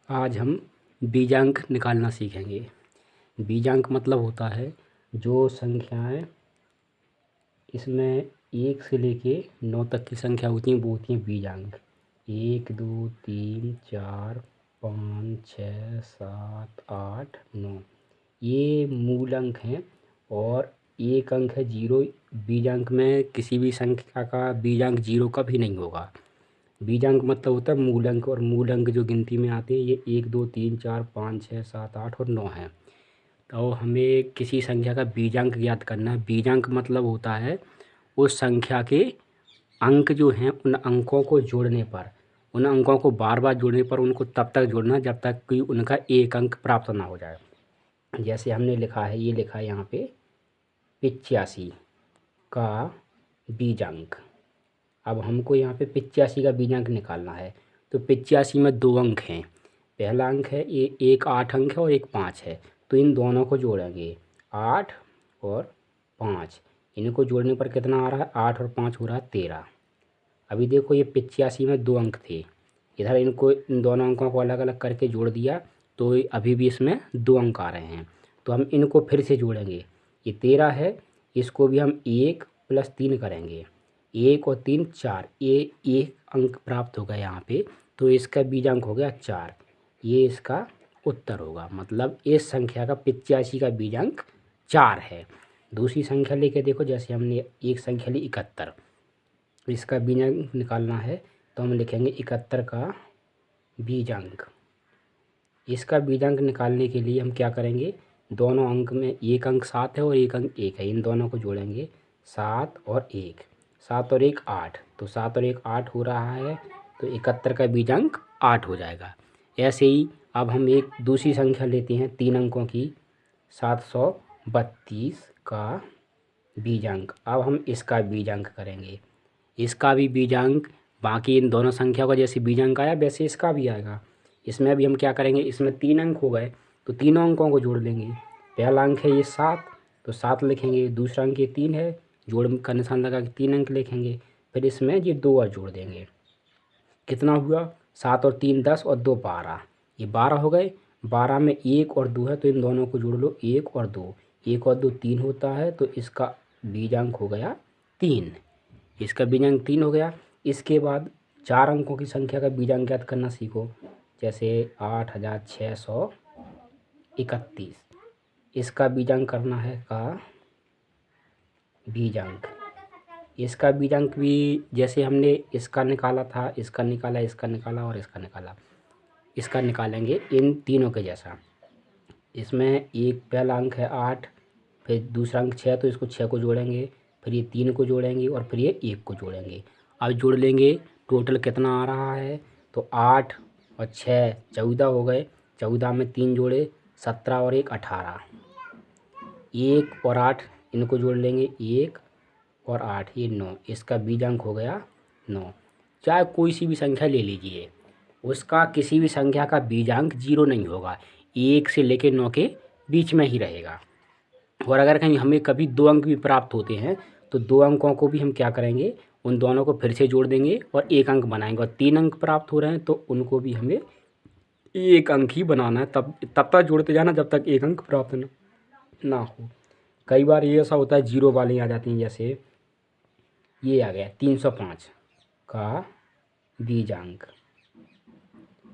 आज हम बीजांक निकालना सीखेंगे। बीजांक मतलब होता है जो संख्याएं इसमें 1 से लेके 9 तक की संख्या होती हैं वो होती हैं बीजांक। 1 2 3 4 5 6 7 8 9 ये मूल अंक हैं और एक अंक है जीरो। बीजांक में किसी भी संख्या का बीजांक जीरो कभी नहीं होगा। बीजांक मतलब होता है मूल अंक, और मूल अंक जो गिनती में आते हैं ये 1 2 3 4 5 6 7 8 और 9 है। तो हमें किसी संख्या का बीजांक ज्ञात करना है। बीजांक मतलब होता है उस संख्या के अंक जो हैं उन अंकों को जोड़ने पर, उन अंकों को बार बार जोड़ने पर उनको तब तक जोड़ना जब तक कि उनका एक अंक प्राप्त ना हो जाए। जैसे हमने लिखा है, ये लिखा है यहाँ पे 85 का बीजांक। अब हमको यहाँ पे 85 का बीजांक निकालना है। तो 85 में 2 अंक हैं। पहला अंक है ये, एक 8 अंक है और एक 5 है। तो इन दोनों को जोड़ेंगे, 8 और 5। इनको जोड़ने पर कितना आ रहा है? 8 और 5 हो रहा है 13। अभी देखो ये 85 में 2 अंक थे, इधर इनको इन दोनों अंकों को अलग अलग करके जोड़ दिया तो अभी भी इसमें 2 अंक आ रहे हैं। तो हम इनको फिर से जोड़ेंगे। ये 13 है, इसको भी हम 1 + 3 करेंगे। 1 और 3 4, ये एक अंक प्राप्त होगा यहाँ पे। तो इसका बीजांक हो गया 4। ये इसका उत्तर होगा। मतलब इस संख्या का 85 का बीजांक 4 है। दूसरी संख्या लेके देखो, जैसे हमने एक संख्या ली 71, इसका बीजांक निकालना है तो हम लिखेंगे 71 का बीजांक। इसका बीजांक निकालने के लिए हम क्या करेंगे, दोनों अंक में एक अंक 7 है और एक अंक 1 है, इन दोनों को जोड़ेंगे। 7 और 1, 7 और 1 8, तो 7 और 1 8 हो रहा है। तो 71 का बीजांक 8 हो जाएगा। ऐसे ही अब हम एक दूसरी संख्या लेते हैं 3 अंकों की, 732 का बीजांक। अब हम इसका बीजांक करेंगे। इसका भी बीजांक बाकी इन दोनों संख्या का जैसे बीजांक आया वैसे इसका भी आएगा। इसमें भी हम क्या करेंगे, इसमें 3 अंक हो गए तो तीनों अंकों को जोड़ लेंगे। पहला अंक है ये 7, तो 7 लिखेंगे। दूसरा अंक ये 3 है, जोड़ का निशान लगा के 3 अंक लिखेंगे। फिर इसमें ये 2 और जोड़ देंगे। कितना हुआ? 7 और 3 10 और 2 12, ये 12 हो गए। 12 में 1 और 2 है तो इन दोनों को जोड़ लो, 1 और 2, 1 और 2 3 होता है। तो इसका बीजांक हो गया 3। इसका बीजांक 3 हो गया। इसके बाद 4 अंकों की संख्या का बीजांक ज्ञात करना सीखो। जैसे 8631, इसका बीजांक करना है का बीजांक। इसका बीजांक भी जैसे हमने इसका निकाला था, इसका निकाला, इसका निकाला और इसका निकाला, इसका निकालेंगे इन तीनों के जैसा। इसमें एक पहला अंक है 8, फिर दूसरा अंक 6, तो इसको 6 को जोड़ेंगे, फिर ये 3 को जोड़ेंगे और फिर ये 1 को जोड़ेंगे। अब जोड़ लेंगे, टोटल कितना आ रहा है? तो 8 और 6 14 हो गए। 14 में 3 जोड़े, 17 और 1 18। 1 और 8 इनको जोड़ लेंगे, 1 और 8 ये 9। इसका बीजांक हो गया 9। चाहे कोई सी भी संख्या ले लीजिए, उसका किसी भी संख्या का बीजांक 0 नहीं होगा, 1 से लेकर 9 के बीच में ही रहेगा। और अगर कहीं हमें कभी 2 अंक भी प्राप्त होते हैं तो 2 अंकों को भी हम क्या करेंगे, उन दोनों को फिर से जोड़ देंगे और 1 अंक बनाएंगे। और 3 अंक प्राप्त हो रहे हैं तो उनको भी हमें 1 अंक ही बनाना है। तब तक जोड़ते जाना जब तक 1 अंक प्राप्त ना हो। कई बार ये ऐसा होता है जीरो वाले आ जाती हैं, जैसे ये आ गया 305 का बीजांक।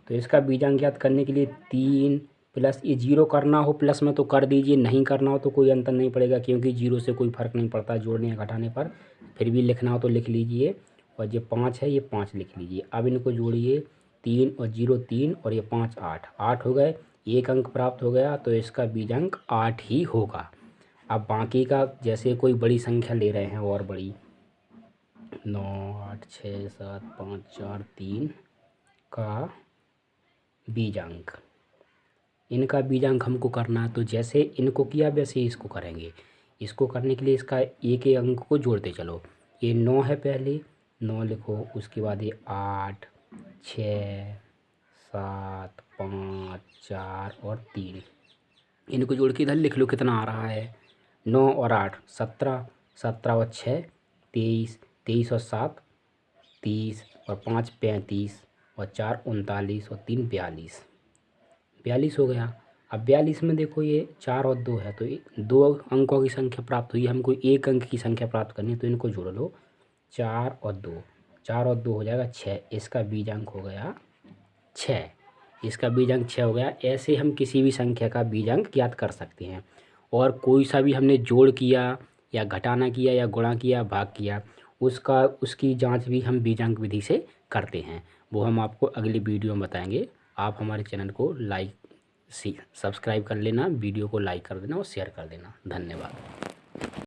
तो इसका बीजांक ज्ञात करने के लिए 3 प्लस ये जीरो करना हो प्लस में तो कर दीजिए, नहीं करना हो तो कोई अंतर नहीं पड़ेगा, क्योंकि जीरो से कोई फ़र्क नहीं पड़ता जोड़ने या घटाने पर। फिर भी लिखना हो तो लिख लीजिए। और ये 5 है, ये 5 लिख लीजिए। अब इनको जोड़िए, 3 और 0 3 और ये 5 8, 8 हो गए। 1 अंक प्राप्त हो गया तो इसका बीजांक 8 ही होगा। अब बाकी का जैसे कोई बड़ी संख्या ले रहे हैं और बड़ी, 9 8 6 7 5 4 3 का बीजांक, इनका बीजांक हमको करना है। तो जैसे इनको किया वैसे ही इसको करेंगे। इसको करने के लिए इसका एक एक अंक को जोड़ते चलो। ये 9 है, पहले 9 लिखो, उसके बाद ये 8 6 7 5 4 और 3, इनको जोड़ के इधर लिख लो कितना आ रहा है। 9 और 8 17, 17 और 6 23, 23 और 7 30 और 5 35 और 4 39 और 3 42। 42 हो गया। अब 42 में देखो ये 4 और 2 है, तो 2 अंकों की संख्या प्राप्त हुई। हमको 1 अंक की संख्या प्राप्त करनी है, तो इनको जोड़ लो। 4 और 2, 4 और 2 हो जाएगा 6। इसका बीजांक हो गया 6। इसका बीजांक 6 हो गया। ऐसे हम किसी भी संख्या का बीजांक ज्ञात कर सकते हैं। और कोई सा भी हमने जोड़ किया या घटाना किया या गुणा किया, भाग किया, उसकी जांच भी हम बीजांक विधि से करते हैं। वो हम आपको अगली वीडियो में बताएंगे। आप हमारे चैनल को सब्सक्राइब कर लेना, वीडियो को लाइक कर देना और शेयर कर देना। धन्यवाद।